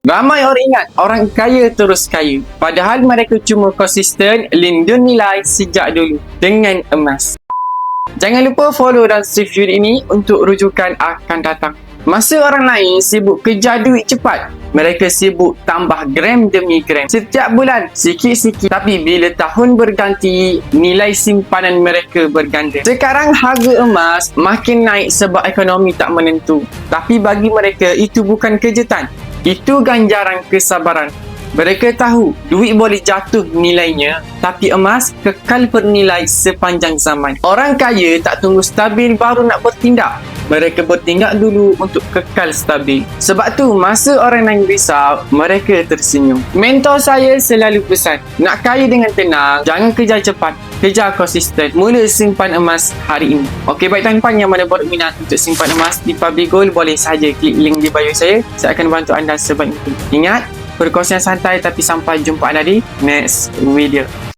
Ramai orang ingat orang kaya terus kaya. Padahal mereka cuma konsisten lindung nilai sejak dulu dengan emas. Jangan lupa follow dan save video ini untuk rujukan akan datang. Masa orang lain sibuk kejar duit cepat, mereka sibuk tambah gram demi gram. Setiap bulan, sikit-sikit. Tapi bila tahun berganti, nilai simpanan mereka berganda. Sekarang harga emas makin naik sebab ekonomi tak menentu. Tapi bagi mereka, itu bukan kejutan. Itu ganjaran kesabaran. Mereka tahu duit boleh jatuh nilainya, tapi emas kekal bernilai sepanjang zaman. Orang kaya tak tunggu stabil baru nak bertindak. Mereka bertindak dulu untuk kekal stabil. Sebab tu masa orang lain risau, mereka tersenyum. Mentor saya selalu pesan, nak kaya dengan tenang, jangan kejar cepat, kejar konsisten. Mula simpan emas hari ini. Okey, baik tuan-tuan yang mana berminat untuk simpan emas di Public Gold, boleh sahaja klik link di bio saya. Saya akan bantu anda sebaik mungkin. Ingat, perkongsian santai, tapi sampai jumpa anda di next video.